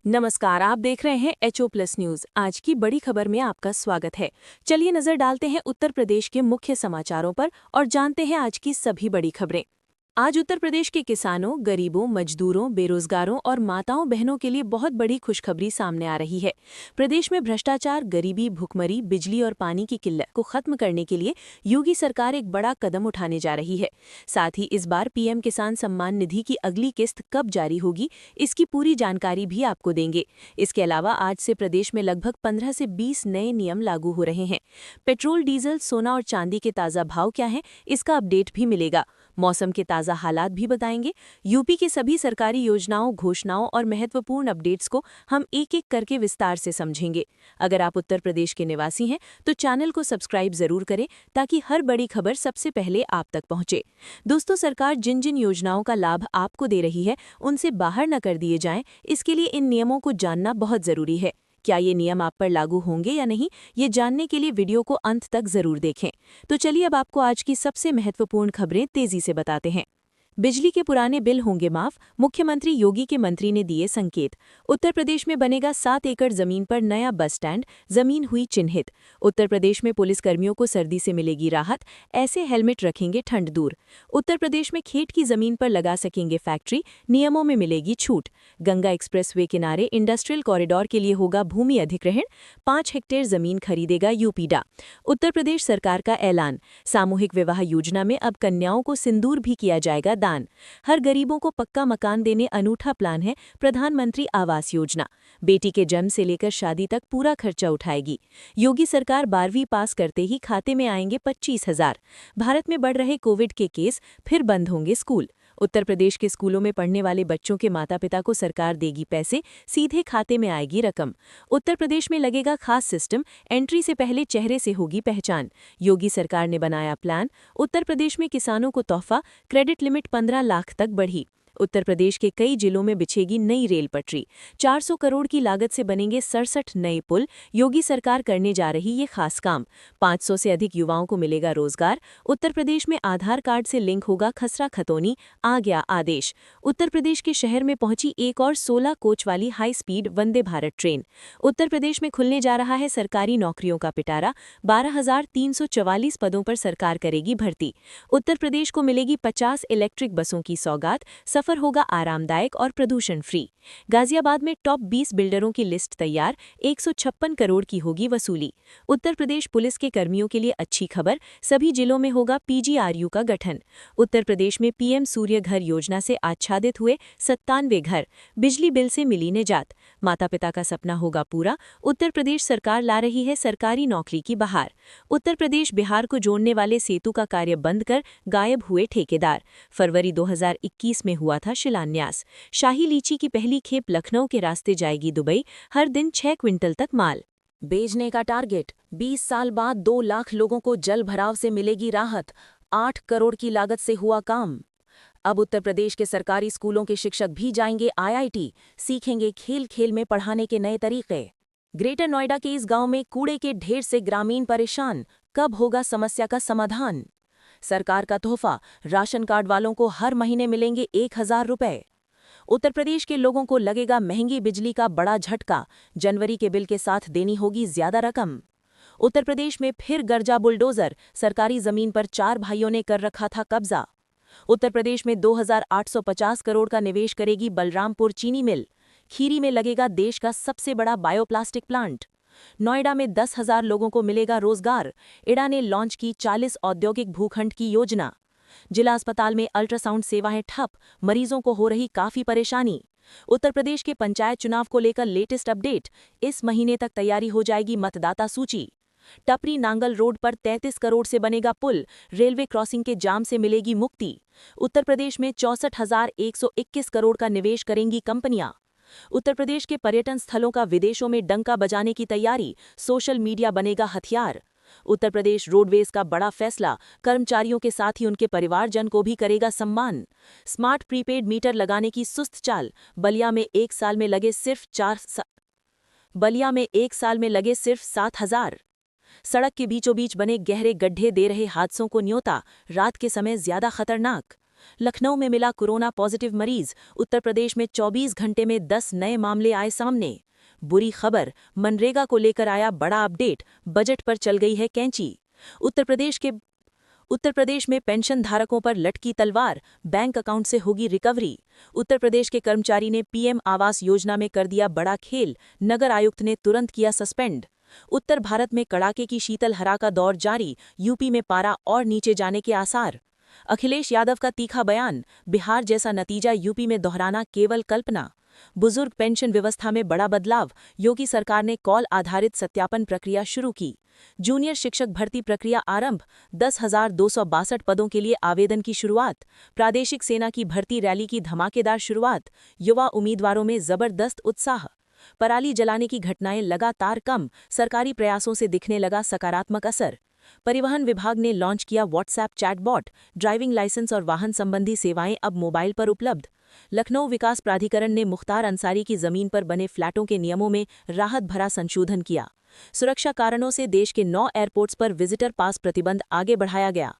नमस्कार, आप देख रहे हैं एचओ प्लस न्यूज। आज की बड़ी खबर में आपका स्वागत है। चलिए नजर डालते हैं उत्तर प्रदेश के मुख्य समाचारों पर और जानते हैं आज की सभी बड़ी खबरें। आज उत्तर प्रदेश के किसानों, गरीबों, मजदूरों, बेरोजगारों और माताओं बहनों के लिए बहुत बड़ी खुशखबरी सामने आ रही है। प्रदेश में भ्रष्टाचार, गरीबी, भुखमरी, बिजली और पानी की किल्लत को खत्म करने के लिए योगी सरकार एक बड़ा कदम उठाने जा रही है। साथ ही इस बार पीएम किसान सम्मान निधि की अगली किस्त कब जारी होगी, इसकी पूरी जानकारी भी आपको देंगे। इसके अलावा आज से प्रदेश में लगभग 15 से 20 नए नियम लागू हो रहे हैं। पेट्रोल, डीजल, सोना और चांदी के ताज़ा भाव क्या हैं, इसका अपडेट भी मिलेगा। मौसम के ताज़ा हालात भी बताएंगे। यूपी की सभी सरकारी योजनाओं, घोषणाओं और महत्वपूर्ण अपडेट्स को हम एक-एक करके विस्तार से समझेंगे। अगर आप उत्तर प्रदेश के निवासी हैं तो चैनल को सब्सक्राइब जरूर करें ताकि हर बड़ी खबर सबसे पहले आप तक पहुंचे। दोस्तों, सरकार जिन जिन योजनाओं का लाभ आपको दे रही है उनसे बाहर न कर दिए जाएं, इसके लिए इन नियमों को जानना बहुत जरूरी है। क्या ये नियम आप पर लागू होंगे या नहीं, ये जानने के लिए वीडियो को अंत तक जरूर देखें। तो चलिए अब आपको आज की सबसे महत्वपूर्ण खबरें तेजी से बताते हैं। बिजली के पुराने बिल होंगे माफ, मुख्यमंत्री योगी के मंत्री ने दिए संकेत। उत्तर प्रदेश में बनेगा 7 एकड़ जमीन पर नया बस स्टैंड, जमीन हुई चिन्हित। उत्तर प्रदेश में पुलिसकर्मियों को सर्दी से मिलेगी राहत, ऐसे हेलमेट रखेंगे ठंड दूर। उत्तर प्रदेश में खेत की जमीन पर लगा सकेंगे फैक्ट्री, नियमों में मिलेगी छूट। गंगा एक्सप्रेसवे किनारे इंडस्ट्रियल कॉरिडोर के लिए होगा भूमि अधिग्रहण, 5 हेक्टेयर जमीन खरीदेगा यूपीडा। उत्तर प्रदेश सरकार का ऐलान, सामूहिक विवाह योजना में अब कन्याओं को सिंदूर भी किया जाएगा दान। हर गरीबों को पक्का मकान देने अनूठा प्लान है प्रधानमंत्री आवास योजना। बेटी के जन्म से लेकर शादी तक पूरा खर्चा उठाएगी। योगी सरकार 12वीं पास करते ही खाते में आएंगे 25,000। भारत में बढ़ रहे कोविड के केस, फिर बंद होंगे स्कूल। उत्तर प्रदेश के स्कूलों में पढ़ने वाले बच्चों के माता पिता को सरकार देगी पैसे, सीधे खाते में आएगी रकम। उत्तर प्रदेश में लगेगा खास सिस्टम, एंट्री से पहले चेहरे से होगी पहचान। योगी सरकार ने बनाया प्लान। उत्तर प्रदेश में किसानों को तोहफा, क्रेडिट लिमिट 15 लाख तक बढ़ी। उत्तर प्रदेश के कई जिलों में बिछेगी नई रेल पटरी। 400 करोड़ की लागत से बनेंगे 67 नए पुल। योगी सरकार करने जा रही ये खास काम। 500 से अधिक युवाओं को मिलेगा रोजगार। उत्तर प्रदेश में आधार कार्ड से लिंक होगा खसरा खतौनी, आ गया आदेश। उत्तर प्रदेश के शहर में पहुंची एक और 16 कोच वाली high speed Vande Bharat train. Uttar Pradesh में खुलने जा रहा है सरकारी नौकरियों का पिटारा। 12,344 पदों पर सरकार करेगी भर्ती। उत्तर प्रदेश को मिलेगी 50 इलेक्ट्रिक बसों की सौगात। सफर होगा आरामदायक और प्रदूषण फ्री। गाजियाबाद में टॉप 20 बिल्डरों की लिस्ट तैयार, 156 करोड़ की होगी वसूली। उत्तर प्रदेश पुलिस के कर्मियों के लिए अच्छी खबर, सभी जिलों में होगा पीजीआरयू का गठन। उत्तर प्रदेश में पीएम सूर्य घर योजना से आच्छादित हुए 97 घर, बिजली बिल से मिली निजात। माता पिता का सपना होगा पूरा। उत्तर प्रदेश सरकार ला रही है सरकारी नौकरी की बहार। उत्तर प्रदेश बिहार को जोड़ने वाले सेतु का कार्य बंद कर गायब हुए ठेकेदार। फरवरी 2021 में हुआ था शिलान्यास। शाही लीची की पहली खेप लखनऊ के रास्ते जाएगी दुबई, हर दिन 6 क्विंटल तक माल। बेचने का टारगेट, 20 साल बाद 2 लाख लोगों को जल भराव से मिलेगी राहत। 8 करोड़ की लागत से हुआ काम। अब उत्तर प्रदेश के सरकारी स्कूलों के शिक्षक भी जाएंगे आईआईटी, सीखेंगे खेल खेल में पढ़ाने के नए तरीके। ग्रेटर नोएडा के इस गांव में कूड़े के ढेर से ग्रामीण परेशान, कब होगा समस्या का समाधान? सरकार का तोहफा, राशन कार्ड वालों को हर महीने मिलेंगे 1,000 रुपए। उत्तर प्रदेश के लोगों को लगेगा महंगी बिजली का बड़ा झटका, जनवरी के बिल के साथ देनी होगी ज्यादा रकम। उत्तर प्रदेश में फिर गरजा बुलडोजर, सरकारी जमीन पर 4 भाइयों ने कर रखा था कब्जा। उत्तर प्रदेश में 2,850 करोड़ का निवेश करेगी बलरामपुर चीनी मिल। खीरी में लगेगा देश का सबसे बड़ा बायोप्लास्टिक प्लांट। नोएडा में 10,000 लोगों को मिलेगा रोजगार। इडा ने लॉन्च की 40 औद्योगिक भूखंड की योजना। जिला अस्पताल में अल्ट्रासाउंड सेवाएं ठप, मरीजों को हो रही काफी परेशानी। उत्तर प्रदेश के पंचायत चुनाव को लेकर लेटेस्ट अपडेट, इस महीने तक तैयारी हो जाएगी मतदाता सूची। टपरी नांगल रोड पर 33 करोड़ से बनेगा पुल, रेलवे क्रॉसिंग के जाम से मिलेगी मुक्ति। उत्तर प्रदेश में 64,121 करोड़ का निवेश करेंगी कंपनियां। उत्तर प्रदेश के पर्यटन स्थलों का विदेशों में डंका बजाने की तैयारी, सोशल मीडिया बनेगा हथियार। उत्तर प्रदेश रोडवेज का बड़ा फैसला, कर्मचारियों के साथ ही उनके परिवारजन को भी करेगा सम्मान। स्मार्ट प्रीपेड मीटर लगाने की सुस्त चाल, बलिया में एक साल में लगे सिर्फ 7,000। सड़क के बीचों बीच बने गहरे गड्ढे दे रहे हादसों को न्योता, रात के समय ज्यादा खतरनाक। लखनऊ में मिला कोरोना पॉजिटिव मरीज। उत्तर प्रदेश में 24 घंटे में 10 नए मामले आए सामने। बुरी खबर, मनरेगा को लेकर आया बड़ा अपडेट, बजट पर चल गई है कैंची। उत्तर प्रदेश में पेंशन धारकों पर लटकी तलवार, बैंक अकाउंट से होगी रिकवरी। उत्तर प्रदेश के कर्मचारी ने पीएम आवास योजना में कर दिया बड़ा खेल, नगर आयुक्त ने तुरंत किया सस्पेंड। उत्तर भारत में कड़ाके की शीतलहरा का दौर जारी, यूपी में पारा और नीचे जाने के आसार। अखिलेश यादव का तीखा बयान, बिहार जैसा नतीजा यूपी में दोहराना केवल कल्पना। बुजुर्ग पेंशन व्यवस्था में बड़ा बदलाव, योगी सरकार ने कॉल आधारित सत्यापन प्रक्रिया शुरू की। जूनियर शिक्षक भर्ती प्रक्रिया आरंभ, 10,262 पदों के लिए आवेदन की शुरुआत। प्रादेशिक सेना की भर्ती रैली की धमाकेदार शुरुआत, युवा उम्मीदवारों में जबरदस्त उत्साह। पराली जलाने की घटनाएं लगातार कम, सरकारी प्रयासों से दिखने लगा सकारात्मक असर। परिवहन विभाग ने लॉन्च किया व्हाट्सएप चैटबॉट, ड्राइविंग लाइसेंस और वाहन संबंधी सेवाएं अब मोबाइल पर उपलब्ध। लखनऊ विकास प्राधिकरण ने मुख्तार अंसारी की जमीन पर बने फ्लैटों के नियमों में राहत भरा संशोधन किया। सुरक्षा कारणों से देश के 9 एयरपोर्ट्स पर विजिटर पास प्रतिबंध आगे बढ़ाया गया।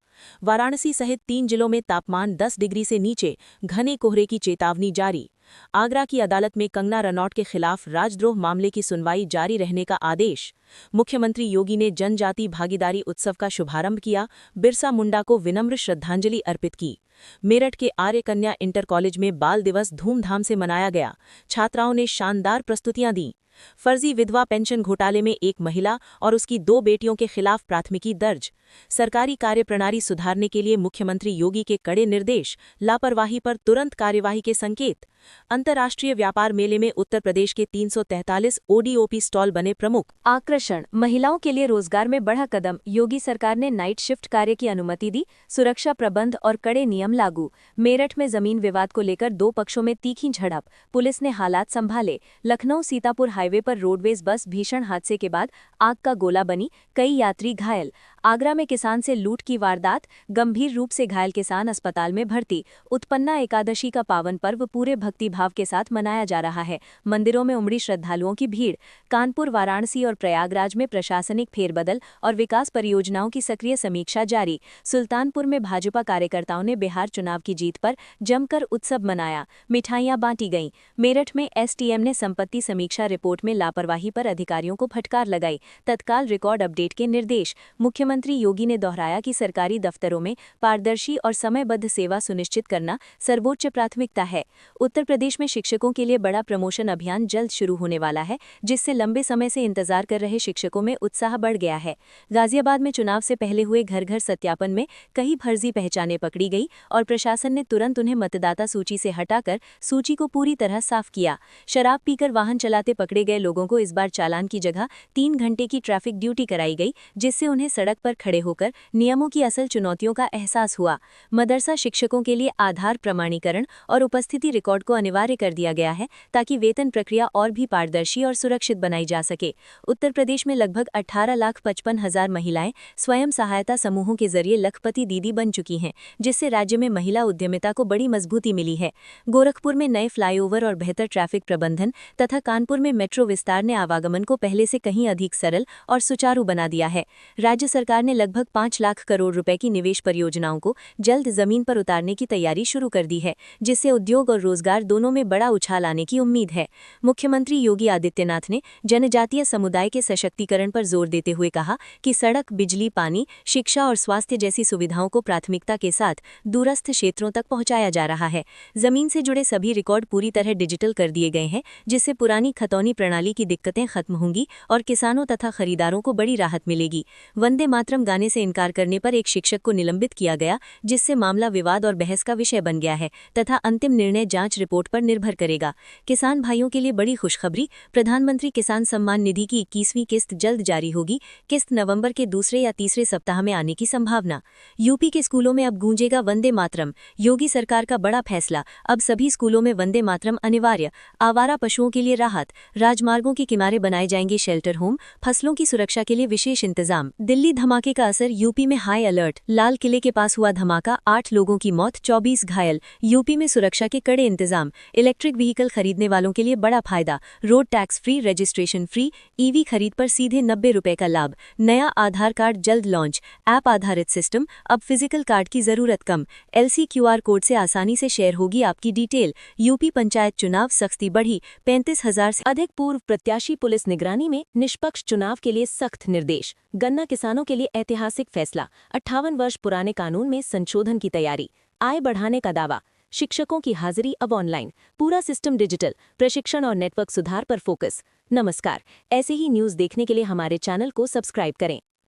वाराणसी सहित 3 जिलों में तापमान 10 डिग्री से नीचे, घने कोहरे की चेतावनी जारी। आगरा की अदालत में कंगना रनौट के खिलाफ राजद्रोह मामले की सुनवाई जारी रहने का आदेश। मुख्यमंत्री योगी ने जनजाति भागीदारी उत्सव का शुभारंभ किया, बिरसा मुंडा को विनम्र श्रद्धांजलि अर्पित की। मेरठ के आर्य कन्या इंटर कॉलेज में बाल दिवस धूमधाम से मनाया गया, छात्राओं ने शानदार प्रस्तुतियां दी। फर्जी विधवा पेंशन घोटाले में एक महिला और उसकी 2 बेटियों के खिलाफ प्राथमिकी दर्ज। सरकारी कार्यप्रणाली सुधारने के लिए मुख्यमंत्री योगी के कड़े निर्देश, लापरवाही पर तुरंत कार्यवाही के संकेत। अंतर्राष्ट्रीय व्यापार मेले में उत्तर प्रदेश के 343 ओडीओपी स्टॉल बने प्रमुख आकर्षण। महिलाओं के लिए रोजगार में बढ़ा कदम, योगी सरकार ने नाइट शिफ्ट कार्य की अनुमति दी, सुरक्षा प्रबंध और कड़े नियम लागू। मेरठ में जमीन विवाद को लेकर 2 पक्षों में तीखी झड़प, पुलिस ने हालात संभाले। लखनऊ सीतापुर हाईवे पर रोडवेज बस भीषण हादसे के बाद आग का गोला बनी, कई यात्री घायल। आगरा में किसान से लूट की वारदात, गंभीर रूप से घायल किसान अस्पताल में भर्ती। उत्पन्ना एकादशी का पावन पर्व पूरे भक्तिभाव के साथ मनाया जा रहा है, मंदिरों में उमड़ी श्रद्धालुओं की भीड़। कानपुर, वाराणसी और प्रयागराज में प्रशासनिक फेरबदल और विकास परियोजनाओं की सक्रिय समीक्षा जारी। सुल्तानपुर में भाजपा कार्यकर्ताओं ने बिहार चुनाव की जीत पर जमकर उत्सव मनाया, मिठाइयां बांटी गईं। मेरठ में एसटीएम ने संपत्ति समीक्षा रिपोर्ट में लापरवाही पर अधिकारियों को फटकार लगाई, तत्काल रिकॉर्ड अपडेट के निर्देश। मुख्यमंत्री योगी ने दोहराया कि सरकारी दफ्तरों में पारदर्शी और समयबद्ध सेवा सुनिश्चित करना सर्वोच्च प्राथमिकता है। उत्तर प्रदेश में शिक्षकों के लिए बड़ा प्रमोशन अभियान जल्द शुरू होने वाला है, जिससे लंबे समय से इंतजार कर रहे शिक्षकों में उत्साह बढ़ गया है। गाजियाबाद में चुनाव से पहले हुए घर-घर सत्यापन में कई फर्जी पहचानें पकड़ी गई और प्रशासन ने तुरंत उन्हें मतदाता सूची से हटाकर सूची को पूरी तरह साफ किया। शराब पीकर वाहन चलाते पकड़े गए लोगों को इस बार चालान की जगह 3 घंटे की ट्रैफिक ड्यूटी कराई गई, जिससे उन्हें सड़क पर खड़े होकर नियमों की असल चुनौतियों का एहसास हुआ। मदरसा शिक्षकों के लिए आधार प्रमाणीकरण और उपस्थिति रिकॉर्ड को अनिवार्य कर दिया गया है, ताकि वेतन प्रक्रिया और भी पारदर्शी और सुरक्षित बनाई जा सके। उत्तर प्रदेश में लगभग 18,55,000 महिलाएं स्वयं सहायता समूहों के जरिए लखपति दीदी बन चुकी हैं, जिससे राज्य में महिला उद्यमिता को बड़ी मजबूती मिली है। गोरखपुर में नए फ्लाईओवर और बेहतर ट्रैफिक प्रबंधन तथा कानपुर में मेट्रो विस्तार ने आवागमन को पहले से कहीं अधिक सरल और सुचारू बना दिया है। राज्य सरकार ने लगभग 5 लाख करोड़ रुपए की निवेश परियोजनाओं को जल्द जमीन पर उतारने की तैयारी शुरू कर दी है, जिससे उद्योग और रोजगार दोनों में बड़ा उछाल आने की उम्मीद है। मुख्यमंत्री योगी आदित्यनाथ ने जनजातीय समुदाय के सशक्तिकरण पर जोर देते हुए कहा कि सड़क, बिजली, पानी, शिक्षा और स्वास्थ्य जैसी सुविधाओं को प्राथमिकता के साथ दूरस्थ क्षेत्रों तक पहुंचाया जा रहा है। जमीन से जुड़े सभी रिकॉर्ड पूरी तरह डिजिटल कर दिए गए हैं, जिससे पुरानी खतौनी प्रणाली की दिक्कतें खत्म होंगी और किसानों तथा खरीदारों को बड़ी राहत मिलेगी। वंदे मातरम गाने से इनकार करने पर एक शिक्षक को निलंबित किया गया, जिससे मामला विवाद और बहस का विषय बन गया है तथा अंतिम निर्णय जांच रिपोर्ट पर निर्भर करेगा। किसान भाइयों के लिए बड़ी खुशखबरी, प्रधानमंत्री किसान सम्मान निधि की 21वीं किस्त जल्द जारी होगी। किस्त नवंबर के दूसरे या तीसरे सप्ताह में आने की संभावना। यूपी के स्कूलों में अब गूंजेगा वंदे मातरम, योगी सरकार का बड़ा फैसला, अब सभी स्कूलों में वंदे मातरम अनिवार्य। आवारा पशुओं के लिए राहत, राजमार्गों के किनारे बनाए जाएंगे शेल्टर होम, फसलों की सुरक्षा के लिए विशेष इंतजाम। दिल्ली धमाके का असर, यूपी में हाई अलर्ट। लाल किले के पास हुआ धमाका, 8 लोगों की मौत, 24 घायल। यूपी में सुरक्षा के कड़े इंतजाम। इलेक्ट्रिक व्हीकल खरीदने वालों के लिए बड़ा फायदा, road tax free, registration free, EV खरीद पर सीधे 90 रुपए का लाभ। नया आधार कार्ड जल्द लॉन्च, ऐप आधारित सिस्टम, अब फिजिकल कार्ड की जरूरत कम। LC QR कोड से आसानी से शेयर होगी आपकी डिटेल। यूपी पंचायत चुनाव, सख्ती बढ़ी, 35,000 से अधिक पूर्व प्रत्याशी, पुलिस निगरानी में निष्पक्ष चुनाव के लिए सख्त निर्देश। गन्ना किसानों के लिए ऐतिहासिक फैसला, 58 वर्ष पुराने कानून में संशोधन की तैयारी। आय बढ़ाने का दावा, शिक्षकों की हाजिरी अब ऑनलाइन, पूरा सिस्टम डिजिटल, प्रशिक्षण और नेटवर्क सुधार पर फोकस। नमस्कार, ऐसे ही न्यूज़ देखने के लिए हमारे चैनल को सब्सक्राइब करें।